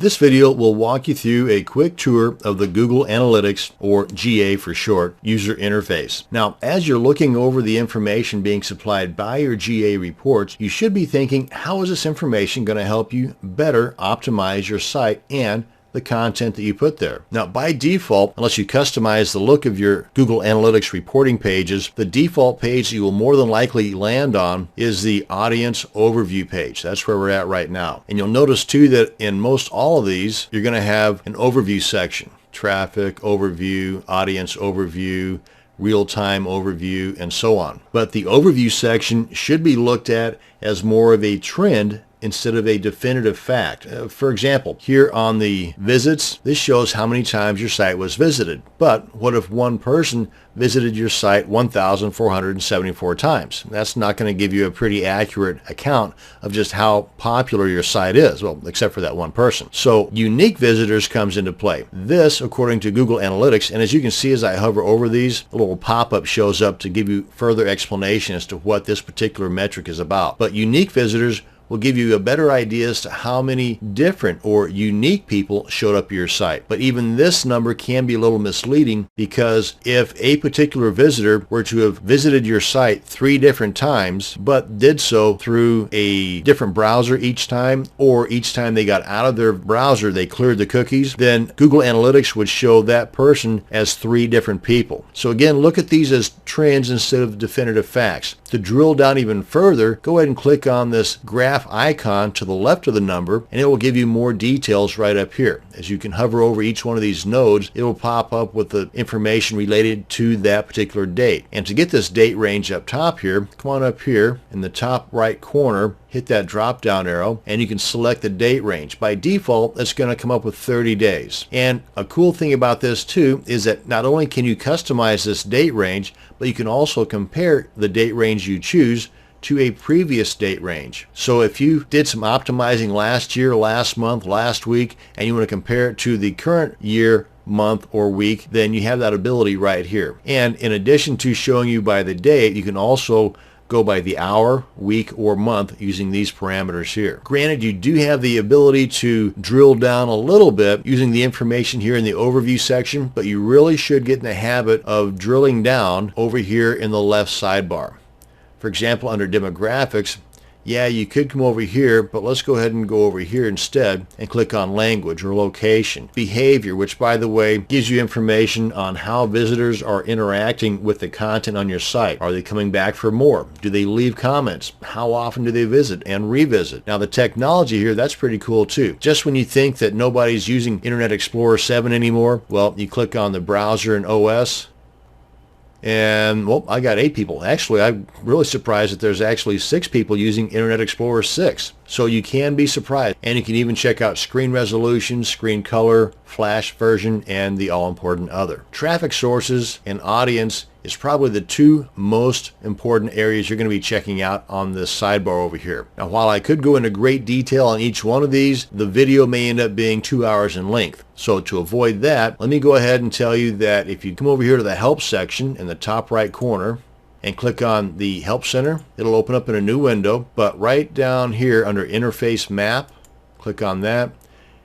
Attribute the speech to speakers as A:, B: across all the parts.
A: This video will walk you through a quick tour of the Google Analytics, or GA for short, user interface. Now, as you're looking over the information being supplied by your GA reports, you should be thinking, how is this information going to help you better optimize your site and the content that you put there? Now, by default, unless you customize the look of your Google Analytics reporting pages, the default page that you will more than likely land on is the audience overview page. That's where we're at right now. And you'll notice too that in most all of these, you're going to have an overview section: traffic overview, audience overview, real-time overview, and so on. But the overview section should be looked at as more of a trend instead of a definitive fact. For example, here on the visits, this shows how many times your site was visited. But what if one person visited your site 1,474 times? That's not going to give you a pretty accurate account of just how popular your site is, well, except for that one person. So unique visitors comes into play. This, according to Google Analytics, and as you can see as I hover over these, a little pop-up shows up to give you further explanation as to what this particular metric is about. But unique visitors will give you a better idea as to how many different or unique people showed up your site. But even this number can be a little misleading, because if a particular visitor were to have visited your site 3 different times, but did so through a different browser each time, or each time they got out of their browser they cleared the cookies, then Google Analytics would show that person as 3 different people. So again, look at these as trends instead of definitive facts. To drill down even further, go ahead and click on this graph icon to the left of the number, and it will give you more details right up here. As you can hover over each one of these nodes, it will pop up with the information related to that particular date. And to get this date range up top here, come on up here in the top right corner, hit that drop down arrow, and you can select the date range. By default, it's going to come up with 30 days. And a cool thing about this too is that not only can you customize this date range, but you can also compare the date range you choose to a previous date range. So if you did some optimizing last year, last month, last week, and you want to compare it to the current year, month, or week, then you have that ability right here. And in addition to showing you by the date, you can also go by the hour, week, or month using these parameters here. Granted, you do have the ability to drill down a little bit using the information here in the overview section, but you really should get in the habit of drilling down over here in the left sidebar. For example, under demographics, yeah, you could come over here, but let's go ahead and go over here instead and click on language or location. Behavior, which by the way gives you information on how visitors are interacting with the content on your site. Are they coming back for more? Do they leave comments? How often do they visit and revisit? Now the technology here, that's pretty cool too. Just when you think that nobody's using Internet Explorer 7 anymore, well, you click on the browser and OS, and well, I got 8 people. Actually, I'm really surprised that there's actually 6 people using Internet Explorer 6. So you can be surprised. And you can even check out screen resolution, screen color, flash version, and the all-important other. Traffic sources and audience is probably the 2 most important areas you're going to be checking out on this sidebar over here. Now, while I could go into great detail on each one of these, the video may end up being 2 hours in length. So to avoid that, let me go ahead and tell you that if you come over here to the help section in the top right corner and click on the help center, it'll open up in a new window. But right down here under interface map, click on that,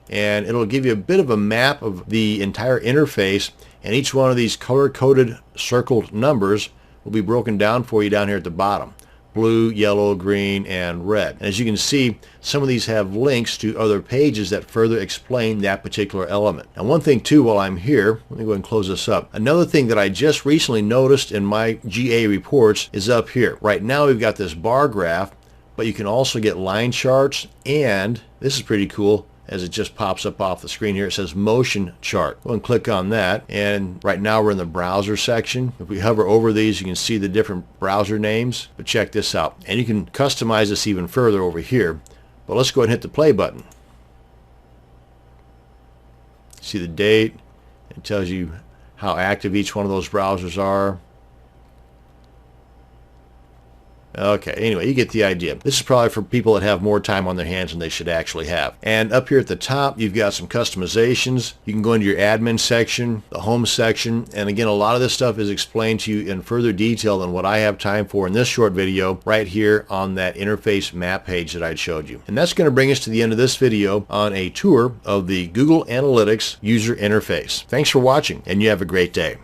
A: and it'll give you a bit of a map of the entire interface, and each one of these color-coded circled numbers will be broken down for you down here at the bottom: blue, yellow, green, and red. And as you can see, some of these have links to other pages that further explain that particular element. And one thing too, while I'm here, let me go ahead and close this up. Another thing that I just recently noticed in my GA reports is up here. Right now we've got this bar graph, but you can also get line charts, and this is pretty cool, as it just pops up off the screen here. It says motion chart. Go and click on that, and right now we're in the browser section. If we hover over these, you can see the different browser names. But check this out, and you can customize this even further over here. But let's go ahead and hit the play button. See the date. It tells you how active each one of those browsers are. Okay, anyway, you get the idea. This is probably for people that have more time on their hands than they should actually have. And up here at the top, you've got some customizations. You can go into your admin section, the home section, and again, a lot of this stuff is explained to you in further detail than what I have time for in this short video right here on that interface map page that I showed you. And that's going to bring us to the end of this video on a tour of the Google Analytics user interface. Thanks for watching, and you have a great day.